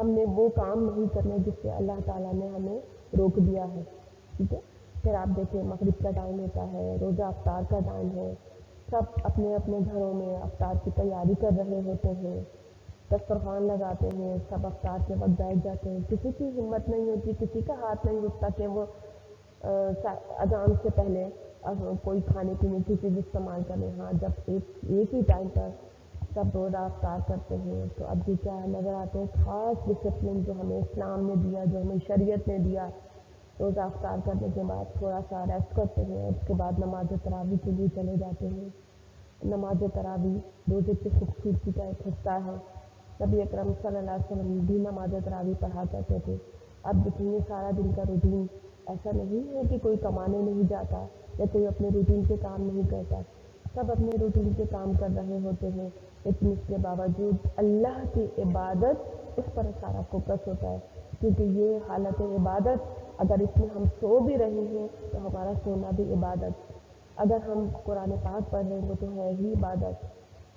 ہم نے وہ کام نہیں کرنے جس سے اللہ تعالیٰ نے ہمیں روک دیا ہے. ٹھیک ہے. پھر آپ دیکھیں مغرب کا ٹائم ہوتا ہے، روزہ افطار کا ٹائم ہے، سب اپنے اپنے گھروں میں افطار کی تیاری کر رہے ہوتے ہیں، دسترخوان لگاتے ہیں، سب افطار کے وقت بیٹھ جاتے ہیں. کسی کی ہمت نہیں ہوتی، کسی کا ہاتھ نہیں اٹھتا کہ وہ اذان سے پہلے کوئی کھانے پینے کی چیز استعمال کریں. ہاں جب ایک ہی ٹائم پر سب روزہ افطار کرتے ہیں تو اب بھی کیا نظر آتے ہیں خاص ڈسپلن جو ہمیں اسلام نے دیا، جو ہمیں شریعت نے دیا. روزہ افطار کرنے کے بعد تھوڑا سا ریسٹ کرتے ہیں، اس کے بعد نماز تراویح کے لیے چلے جاتے ہیں. نماز تراویح روزے کی خوبصورتی کا ایک حصہ ہے. نبی اکرم صلی اللہ علیہ وسلم بھی نماز تراویح پڑھا کرتے تھے. اب دیکھیں سارا دن کا روٹین ایسا نہیں ہے کہ کوئی کمانے نہیں جاتا یا کوئی اپنے روٹین کے کام نہیں کرتا، سب اپنے روٹین کے کام کر رہے ہوتے ہیں، لیکن اس کے باوجود اللہ کی عبادت اس پر سارا فوکس ہوتا ہے. کیونکہ یہ حالت عبادت، اگر اس میں ہم سو بھی رہے ہیں تو ہمارا سونا بھی عبادت، اگر ہم قرآن پاک پڑھ رہے ہیں تو ہے ہی عبادت،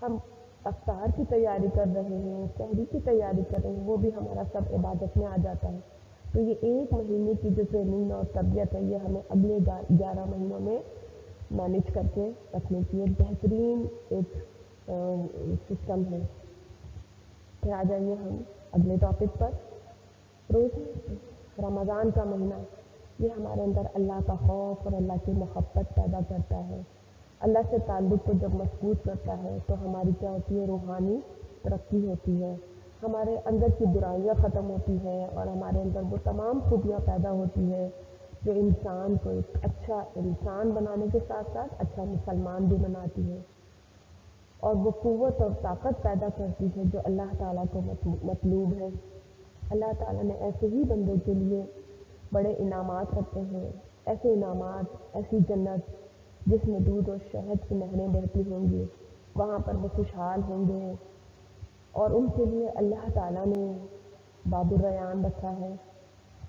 ہم افطار کی تیاری کر رہے ہیں، سحری کی تیاری کر رہے ہیں، وہ بھی ہمارا سب عبادت میں آ جاتا ہے. تو یہ ایک مہینے کی جو ٹریننگ اور تربیت ہے یہ ہمیں اگلے 11 مہینوں میں مینیج کر کے رکھنے کی ایک بہترین ایک سسٹم ہے. پھر آ جائیے ہم اگلے ٹاپک پر. روزے رمضان کا مہینہ یہ ہمارے اندر اللہ کا خوف اور اللہ کی محبت پیدا کرتا ہے. اللہ سے تعلق کو جب مضبوط کرتا ہے تو ہماری کیا ہوتی ہے، روحانی ترقی ہوتی ہے، ہمارے اندر کی برائیاں ختم ہوتی ہیں اور ہمارے اندر وہ تمام خوبیاں پیدا ہوتی ہیں جو انسان کو ایک اچھا انسان بنانے کے ساتھ ساتھ اچھا مسلمان بھی بناتی ہے. اور وہ قوت اور طاقت پیدا کرتی ہے جو اللہ تعالیٰ کو مطلوب ہے. اللہ تعالیٰ نے ایسے ہی بندوں کے لیے بڑے انعامات رکھے ہیں، ایسے انعامات، ایسی جنت جس میں دودھ اور شہد کی نہریں بہتی ہوں گی، وہاں پر وہ خوشحال ہوں گے. اور ان کے لیے اللہ تعالیٰ نے باب الریان رکھا ہے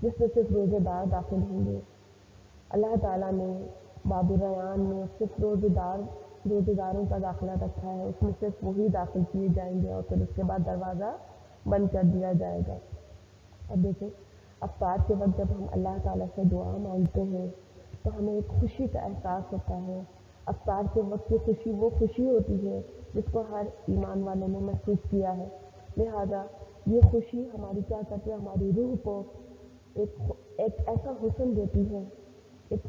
جس میں صرف روزے دار داخل ہوں گے. اللہ تعالیٰ نے باب الریان میں صرف روزے داروں کا داخلہ رکھا ہے، اس میں صرف وہی داخل کیے جائیں گے اور پھر اس کے بعد دروازہ بند کر دیا جائے گا. اب دیکھیں افطار کے وقت جب ہم اللہ تعالیٰ سے دعا مانگتے ہیں تو ہمیں ایک خوشی کا احساس ہوتا ہے. افطار کے وقت کی خوشی وہ خوشی ہوتی ہے جس کو ہر ایمان والوں نے محسوس کیا ہے. لہذا یہ خوشی ہماری کیا کرتی ہے، ہماری روح کو ایک ایسا حسن دیتی ہے، ایک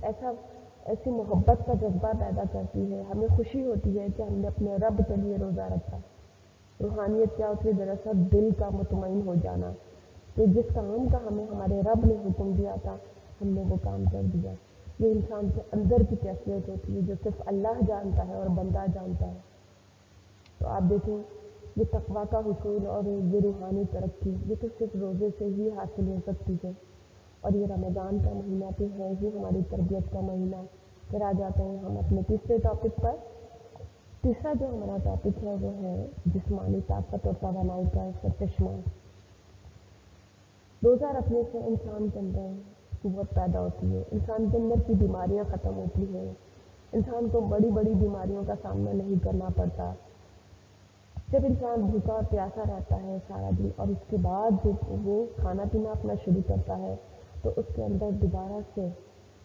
ایسی محبت کا جذبہ پیدا کرتی ہے. ہمیں خوشی ہوتی ہے کہ ہم نے اپنے رب کے لیے روزہ رکھا. روحانیت کیا ہوتی ہے، دراصل دل کا مطمئن ہو جانا کہ جس کام کا ہمیں ہمارے رب نے حکم دیا تھا ہم نے وہ کام کر دیا. یہ انسان کے اندر کی کیفیت ہوتی ہے جو صرف اللہ جانتا ہے اور بندہ جانتا ہے. تو آپ دیکھیں یہ تقویٰ کا حصول اور یہ روحانی ترقی یہ تو صرف روزے سے ہی حاصل ہو سکتی ہے. اور یہ رمضان کا مہینہ تو ہے ہی ہماری تربیت کا مہینہ. پھر آ جاتے ہیں ہم اپنے تیسرے ٹاپک پر. تیسرا جو ہمارا ٹاپک ہے وہ ہے جسمانی طاقت اور توانائی کا ایک چشمہ. روزہ رکھنے سے انسان کے اندر قوت پیدا ہوتی ہے، انسان کے اندر کی بیماریاں ختم ہوتی ہیں، انسان کو بڑی بڑی بیماریوں کا سامنا نہیں کرنا پڑتا. جب انسان بھوکا اور پیاسا رہتا ہے سارا دن اور اس کے بعد جب وہ کھانا پینا اپنا شروع کرتا ہے تو اس کے اندر دوبارہ سے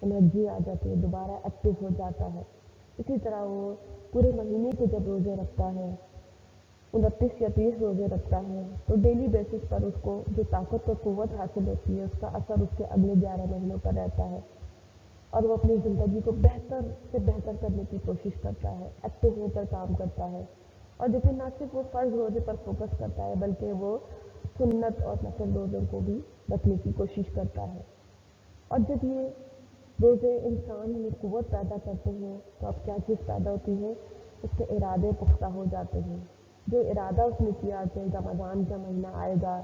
انرجی آ جاتی ہے، دوبارہ ایکٹیو ہو جاتا ہے. اسی طرح وہ پورے مہینے کے جب روزے رکھتا ہے 29 یا 30 روزے رکھتا ہے تو ڈیلی بیسس پر اس کو جو طاقت اور قوت حاصل ہوتی ہے اس کا اثر اس کے اگلے 11 مہینوں پر رہتا ہے اور وہ اپنی زندگی کو بہتر سے بہتر کرنے کی کوشش کرتا ہے، ایکٹیو ہو کر کام کرتا ہے. اور لیکن نہ صرف وہ فرض روزے پر فوکس کرتا ہے بلکہ وہ سنت اور نفل روزوں کو بھی رکھنے کی کوشش کرتا ہے. اور جب یہ روزے انسان میں قوت پیدا کرتے ہیں تو اب کیا چیز پیدا ہوتی ہے، اس کے ارادے پختہ ہو جاتے ہیں. جو ارادہ اس نے کیا کہ رمضان کا مہینہ آئے گا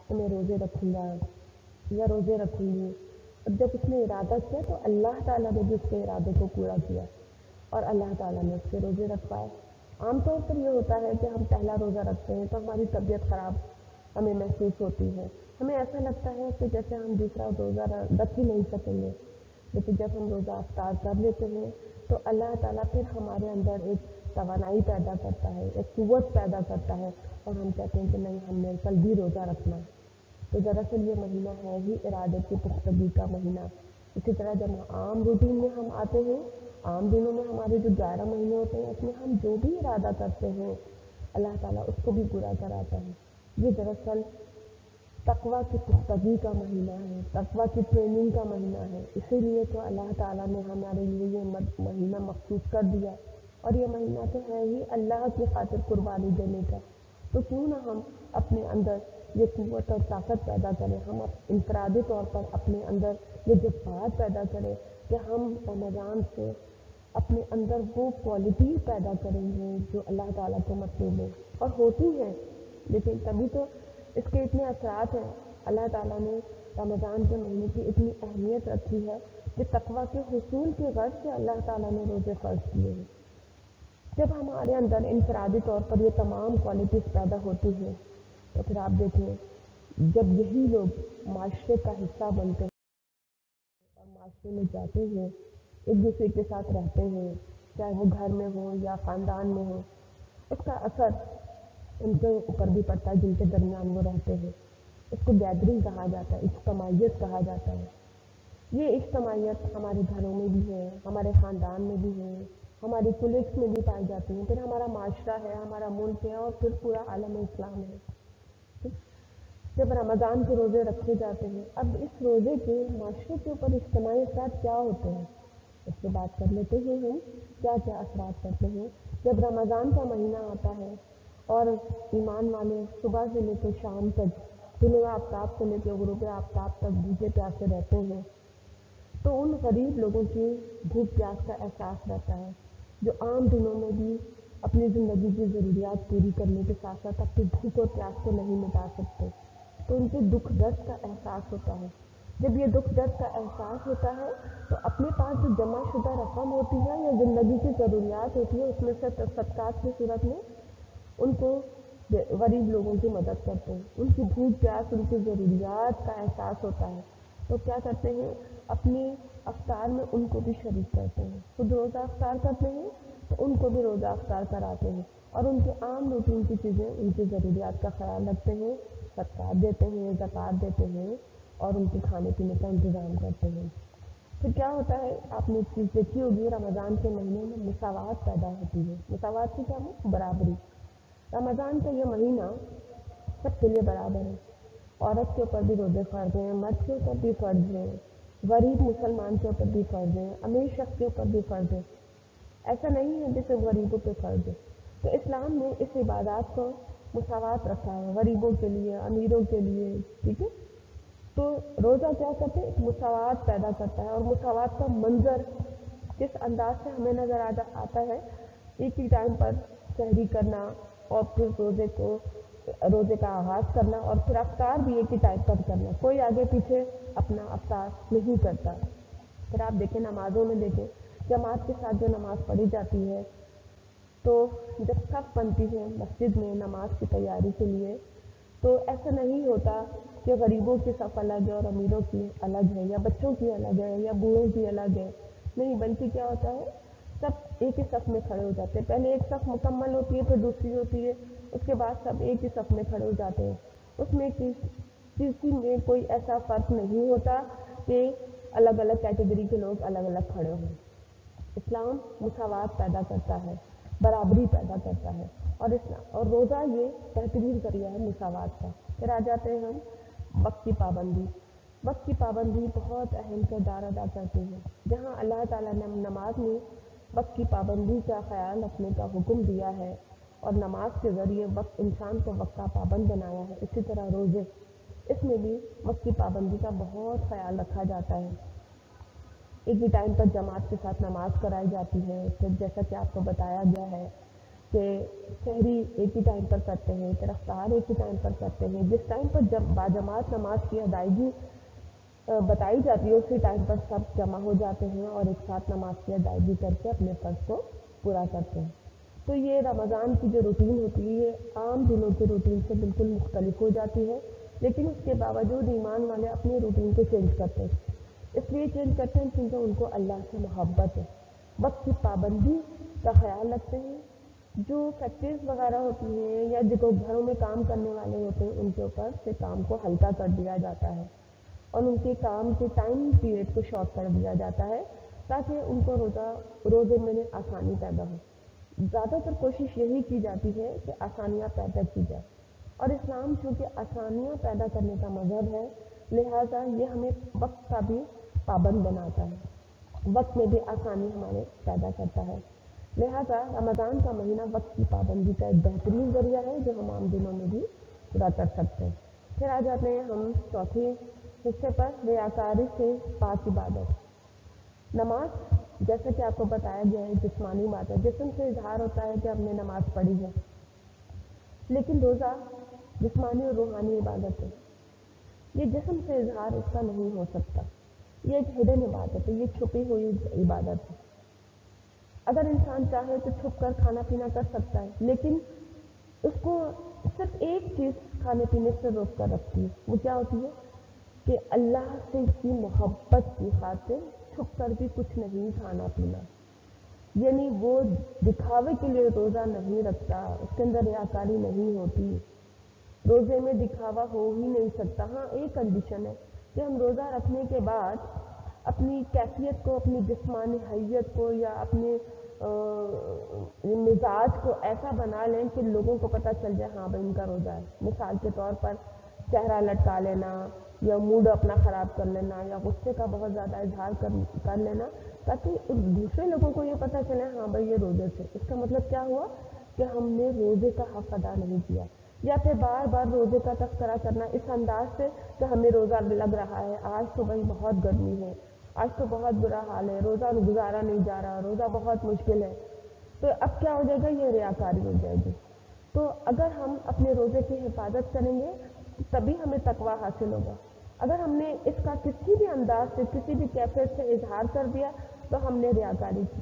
تو میں روزے رکھوں گا یا روزے رکھوں گی، اب جب اس نے ارادہ کیا تو اللہ تعالیٰ نے بھی اس کے ارادے کو پورا کیا اور اللہ تعالیٰ نے اس کے روزے رکھوائے. عام طور پر یہ ہوتا ہے کہ ہم پہلا روزہ رکھتے ہیں تو ہماری طبیعت خراب ہمیں محسوس ہوتی ہے، ہمیں ایسا لگتا ہے کہ جیسے ہم دوسرا روزہ رکھ ہی نہیں سکیں گے. لیکن جب ہم روزہ افطار کر لیتے ہیں تو اللہ تعالیٰ پھر ہمارے اندر ایک توانائی پیدا کرتا ہے، ایک قوت پیدا کرتا ہے اور ہم کہتے ہیں کہ نہیں ہم نے کل بھی روزہ رکھنا ہے. تو دراصل یہ مہینہ ہے ہی ارادت کی پختگی کا مہینہ۔ اسی طرح جب عام روٹین میں ہم آتے ہیں، عام دنوں میں ہمارے جو 11 مہینے ہوتے ہیں، اس میں ہم جو بھی ارادہ کرتے ہیں اللہ تعالیٰ اس کو بھی پورا کراتا ہے۔ یہ دراصل تقویٰ کی پختگی کا مہینہ ہے، تقویٰ کی ٹریننگ کا مہینہ ہے۔ اسی لیے تو اللہ تعالیٰ نے ہمارے لیے یہ مہینہ مخصوص کر دیا، اور یہ مہینہ تو ہے ہی اللہ کی خاطر قربانی دینے کا۔ تو کیوں نہ ہم اپنے اندر یہ قوت اور طاقت پیدا کریں، ہم انفرادی طور پر اپنے اندر یہ جذبات پیدا کریں کہ ہم رمضان سے اپنے اندر وہ کوالٹی پیدا کریں گے جو اللہ تعالیٰ کو مطلوب ہے اور ہوتی ہیں، لیکن تبھی تو اس کے اتنے اثرات ہیں۔ اللہ تعالیٰ نے رمضان کے مہینے کی اتنی اہمیت رکھی ہے کہ تقویٰ کے حصول کی غرض سے اللہ تعالیٰ نے روزے فرض کیے ہیں۔ جب ہمارے اندر انفرادی طور پر یہ تمام کوالٹیز پیدا ہوتی ہیں تو پھر آپ دیکھیں جب یہی لوگ معاشرے کا حصہ بنتے ہیں اور معاشرے میں جاتے ہیں، ایک دوسرے کے ساتھ رہتے ہیں، چاہے وہ گھر میں ہوں یا خاندان میں ہوں، اس کا اثر ان کے اوپر بھی پڑتا ہے جن کے درمیان وہ رہتے ہیں۔ اس کو گیدرنگ کہا جاتا ہے، اجتماعیت کہا جاتا ہے۔ یہ اجتماعیت ہمارے گھروں میں بھی ہے، ہمارے خاندان میں بھی ہے، ہماری کولیگس میں بھی پائی جاتی ہیں، پھر ہمارا معاشرہ ہے، ہمارا ملک ہے، اور پھر پورا عالم اسلام ہے۔ جب رمضان کے روزے رکھے جاتے ہیں، اب اس روزے کے معاشرے کے اوپر اجتماعی اثرات کیا ہوتے ہیں، اس سے بات کر لیتے ہیں ہم کیا کیا اثرات کرتے ہیں۔ جب رمضان کا مہینہ آتا ہے اور ایمان والے صبح سے لے کے شام تک، طلوع آفتاب سے لے کے غروب آفتاب تک بھوکے پیاسے رہتے ہیں، تو ان غریب لوگوں کی بھوک پیاس کا احساس رہتا ہے، جو عام دنوں میں بھی اپنی زندگی کی ضروریات پوری کرنے کے ساتھ ساتھ اپنی بھوک اور پیاس کو نہیں مٹا سکتے، تو ان کے دکھ درد کا احساس ہوتا ہے۔ جب یہ دکھ درد کا احساس ہوتا ہے تو اپنے پاس جو جمع شدہ رقم ہوتی ہے یا زندگی کی ضروریات ہوتی ہے، اس میں سے صدقات کی صورت میں ان کو غریب لوگوں کی مدد کرتے ہیں۔ ان کی بھوک پیاس، ان کی ضروریات کا احساس ہوتا ہے تو کیا کرتے ہیں، اپنی افطار میں ان کو بھی شریک کرتے ہیں۔ خود روزہ افطار کرتے ہیں تو ان کو بھی روزہ افطار کراتے ہیں، اور ان کے عام روٹین کی چیزیں، ان کی ضروریات کا خیال رکھتے ہیں، صدقات دیتے ہیں، زکوٰۃ دیتے ہیں، اور ان کے کھانے پینے کا انتظام کرتے ہیں۔ پھر کیا ہوتا ہے، آپ نے ایک چیز دیکھی ہوگی، رمضان کے مہینے میں مساوات پیدا ہوتی ہے۔ مساوات کی کیا ہے؟ برابری۔ رمضان کا یہ مہینہ سب کے لیے برابر ہے، عورت کے اوپر بھی روزے فرض ہیں، مرد کے اوپر بھی فرض ہیں، غریب مسلمان کے اوپر بھی فرض ہیں، امیر شخص کے اوپر بھی فرض ہے۔ ایسا نہیں ہے جیسے غریبوں پہ فرض ہے۔ تو اسلام نے اس عبادات کو مساوات رکھا ہے، غریبوں کے لیے، امیروں کے لیے، ٹھیک ہے۔ تو روزہ کیا کرتے ہیں، ایک مساوات پیدا کرتا ہے، اور مساوات کا منظر کس انداز سے ہمیں نظر آتا ہے، ایک ہی ٹائم پر سحری کرنا، اور پھر روزے کا آغاز کرنا، اور پھر افطار بھی ایک ہی ٹائم پر کرنا، کوئی آگے پیچھے اپنا افطار نہیں کرتا۔ پھر آپ دیکھیں نمازوں میں دیکھیں، جماعت کے ساتھ جو نماز پڑھی جاتی ہے، تو جب صف بنتی ہے مسجد میں نماز کی تیاری کے لیے، تو ایسا نہیں ہوتا کہ غریبوں کی صف الگ ہے اور امیروں کی الگ ہے، یا بچوں کی الگ ہے یا بوڑھوں کی الگ ہے، نہیں، بلکہ کیا ہوتا ہے، سب ایک ہی صف میں کھڑے ہو جاتے ہیں۔ پہلے ایک صف مکمل ہوتی ہے، پھر دوسری ہوتی ہے، اس کے بعد سب ایک ہی صف میں کھڑے ہو جاتے ہیں۔ اس میں کسی میں کوئی ایسا فرق نہیں ہوتا کہ الگ الگ کیٹیگری کے لوگ الگ الگ کھڑے ہوں۔ اسلام مساوات پیدا کرتا ہے، برابری پیدا کرتا ہے، اور روزہ یہ بہترین ذریعہ ہے مساوات کا۔ پھر آ جاتے ہیں ہم وقت کی پابندی۔ وقت کی پابندی بہت اہم کردار ادا کرتی ہے۔ جہاں اللہ تعالیٰ نے نماز میں وقت کی پابندی کا خیال رکھنے کا حکم دیا ہے، اور نماز کے ذریعے انسان کو وقت کا پابند بنایا ہے، اسی طرح روزے، اس میں بھی وقت کی پابندی کا بہت خیال رکھا جاتا ہے۔ ایک ہی ٹائم پر جماعت کے ساتھ نماز کرائی جاتی ہے، پھر جیسا کہ آپ کو بتایا گیا ہے کہ سحری ایک ہی ٹائم پر کرتے ہیں، پھر افطار ایک ہی ٹائم پر کرتے ہیں۔ جس ٹائم پر جب باجماعت نماز کی ادائیگی بتائی جاتی ہے، اسی ٹائم پر سب جمع ہو جاتے ہیں اور ایک ساتھ نماز کی ادائیگی کر کے اپنے فرض کو پورا کرتے ہیں۔ تو یہ رمضان کی جو روٹین ہوتی ہے، یہ عام دنوں کی روٹین سے بالکل مختلف ہو جاتی ہے، لیکن اس کے باوجود ایمان والے اپنی روٹین کو چینج کرتے ہیں۔ اس لیے چینج کرتے ہیں کیونکہ ان کو اللہ سے محبت ہے، وقت کی پابندی کا خیال رکھتے ہیں، جو فیکٹریز وغیرہ ہوتی ہیں یا جو گھروں میں کام کرنے والے ہوتے ہیں ان کے اوپر سے کام کو ہلکا کر دیا جاتا ہے اور ان کے کام کے ٹائم پیریڈ کو شارٹ کر دیا جاتا ہے تاکہ ان کو روزے میں آسانی پیدا ہو. زیادہ تر کوشش یہی کی جاتی ہے کہ آسانیاں پیدا کی جائے اور اسلام چونکہ آسانیاں پیدا کرنے کا مذہب ہے لہٰذا یہ ہمیں وقت کا بھی پابند بناتا ہے, وقت میں بھی آسانی ہمارے پیدا کرتا ہے. لہٰذا رمضان کا مہینہ وقت کی پابندی کا ایک بہترین ذریعہ ہے جو ہم عام دنوں میں بھی پورا کر سکتے ہیں. پھر آ جاتے ہیں ہم چوتھے حصے پر, ریاکاری سے پاک عبادت. نماز جیسا کہ آپ کو بتایا گیا ہے جسمانی بات ہے, جسم سے اظہار ہوتا ہے کہ ہم نے نماز پڑھی ہے, لیکن روزہ جسمانی اور روحانی عبادت ہے. یہ جسم سے اظہار اس کا نہیں ہو سکتا, یہ ایک ہڈن عبادت ہے, یہ چھپی ہوئی عبادت ہے. اگر انسان چاہے تو چھپ کر کھانا پینا کر سکتا ہے, لیکن اس کو صرف ایک چیز کھانے پینے سے روک کر رکھتی ہے, وہ کیا ہوتی ہے کہ اللہ سے کی محبت کی خاطر چھپ کر بھی کچھ نہیں کھانا پینا. یعنی وہ دکھاوے کے لیے روزہ نہیں رکھتا, اس کے اندر ریاکاری نہیں ہوتی. روزے میں دکھاوا ہو ہی نہیں سکتا. ہاں ایک کنڈیشن ہے کہ ہم روزہ رکھنے کے بعد اپنی کیفیت کو, اپنی جسمانی حیت کو یا اپنے مزاج کو ایسا بنا لیں کہ لوگوں کو پتہ چل جائے ہاں بھائی ان کا روزہ ہے. مثال کے طور پر چہرہ لٹکا لینا یا موڈ اپنا خراب کر لینا یا غصے کا بہت زیادہ اظہار کر لینا تاکہ دوسرے لوگوں کو یہ پتہ چلے ہاں بھائی یہ روزے سے. اس کا مطلب کیا ہوا کہ ہم نے روزے کا حق ادا نہیں کیا. یا پھر بار بار روزے کا تذکرہ کرنا اس انداز سے کہ ہمیں روزہ لگ رہا ہے, آج تو بھائی بہت گرمی ہے, آج تو بہت برا حال ہے, روزہ گزارا نہیں جا رہا, روزہ بہت مشکل ہے. تو اب کیا ہو جائے گا, یہ ریاکاری ہو جائے گی. تو اگر ہم اپنے روزے کی حفاظت کریں گے تبھی ہمیں تقویٰ حاصل ہوگا. اگر ہم نے اس کا کسی بھی انداز سے کسی بھی کیفیت سے اظہار کر دیا تو ہم نے ریاکاری کی.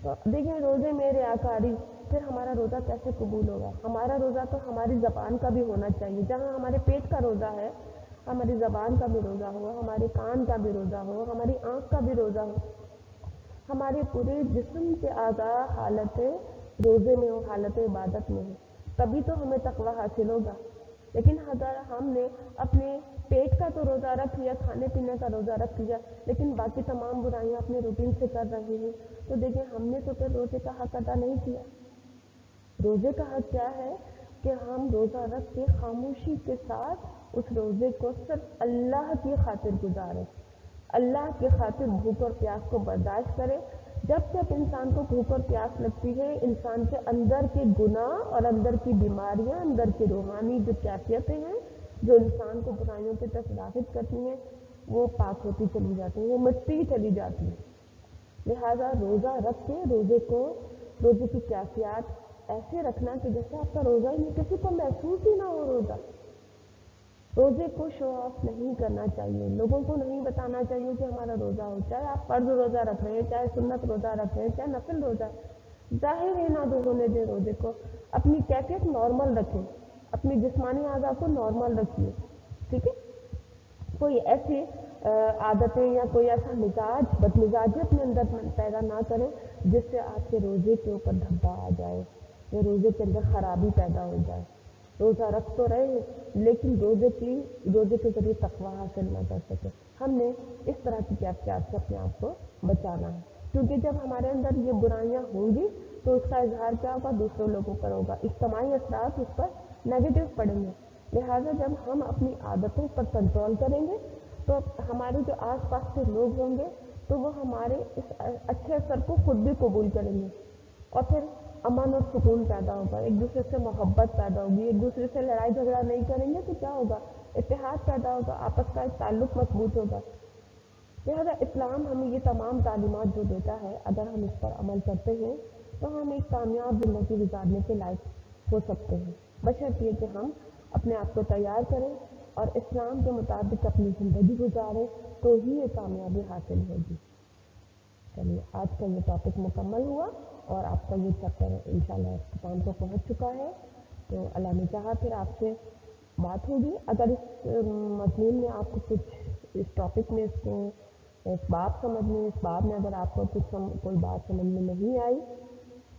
تو دیکھیں روزے میں ریاکاری, پھر ہمارا روزہ کیسے قبول ہوگا. ہمارا روزہ تو ہماری زبان کا بھی ہونا چاہیے. جہاں ہمارے پیٹ کا روزہ ہے ہماری زبان کا بھی روزہ ہو, ہمارے کان کا بھی روزہ ہو, ہماری آنکھ کا بھی روزہ ہو, ہمارے پورے جسم کے اعضاء حالت روزے میں ہو, حالت عبادت میں ہو, تبھی تو ہمیں تقویٰ حاصل ہوگا. لیکن اگر ہم نے اپنے پیٹ کا تو روزہ رکھ لیا, کھانے پینے کا روزہ رکھ لیا, لیکن باقی تمام برائیاں اپنے روٹین سے کر رہے ہیں, تو دیکھیں ہم نے تو پھر روزے کا حق ادا نہیں کیا. روزے کا حق کیا ہے کہ ہم روزہ رکھ کے خاموشی کے ساتھ اس روزے کو صرف اللہ کی خاطر گزارے, اللہ کی خاطر بھوک اور پیاس کو برداشت کرے. جب جب انسان کو بھوک اور پیاس لگتی ہے انسان کے اندر کے گناہ اور اندر کی بیماریاں, اندر کی روحانی جو کیفیتیں ہیں جو انسان کو برائیوں کی طرف راغب کرتی ہیں وہ پاک ہوتی چلی جاتی ہیں, وہ مٹتی چلی جاتی ہیں. لہٰذا روزہ رکھ کے روزے کی کیفیات ایسے رکھنا کہ جیسے آپ کا روزہ ہی نہیں, کسی کو محسوس ہی نہ ہو روزہ. روزے کو شو آف نہیں کرنا چاہیے, لوگوں کو نہیں بتانا چاہیے کہ ہمارا روزہ ہو, چاہے آپ فرض روزہ رکھ رہے ہیں, چاہے سنت روزہ رکھ رہے ہیں, چاہے نفل روزہ, ظاہر ہے نہ ہونے دیں روزے کو. اپنی کیفیت نارمل رکھیں, اپنی جسمانی اعضاء کو نارمل رکھیے, ٹھیک ہے. کوئی ایسی عادتیں یا کوئی ایسا مزاج بدمزاجی اپنے اندر پیدا نہ کریں جس سے آپ کے روزے کے اوپر دھبا آ جائے یا روزے کے اندر خرابی پیدا ہو جائے. روزہ رکھ تو رہے لیکن روزے کے ذریعے تقویٰ حاصل نہ کر سکے. ہم نے اس طرح کی کیفیات سے اپنے آپ کو بچانا ہے, کیونکہ جب ہمارے اندر یہ برائیاں ہوں گی تو اس کا اظہار کیا ہوگا, دوسرے لوگوں پر ہوگا, اجتماعی اثرات اس پر نیگیٹو پڑیں گے. لہٰذا جب ہم اپنی عادتوں پر کنٹرول کریں گے تو ہمارے جو آس پاس کے لوگ ہوں گے تو وہ ہمارے اس اچھے اثر کو خود بھی قبول کریں گے, اور پھر امن اور سکون پیدا ہوگا, ایک دوسرے سے محبت پیدا ہوگی, ایک دوسرے سے لڑائی جھگڑا نہیں کریں گے تو کیا ہوگا, اتحاد پیدا ہوگا, آپس کا ایک تعلق مضبوط ہوگا. لہٰذا اسلام ہمیں یہ تمام تعلیمات جو دیتا ہے اگر ہم اس پر عمل کرتے ہیں تو ہم ایک کامیاب زندگی گزارنے کے لائق ہو سکتے ہیں, بشرط یہ کہ ہم اپنے آپ کو تیار کریں اور اسلام کے مطابق اپنی زندگی گزاریں تو ہی یہ کامیابی حاصل ہوگی. چلیے آج کا یہ ٹاپک مکمل ہوا اور آپ کا یہ چیپٹر انشاءاللہ اختتام کو پہنچ چکا ہے. تو اللہ نے چاہا پھر آپ سے بات ہوگی. اگر اس مضمون میں آپ کو کچھ اس ٹاپک میں اس باب میں اگر آپ کو کوئی بات سمجھ میں نہیں آئی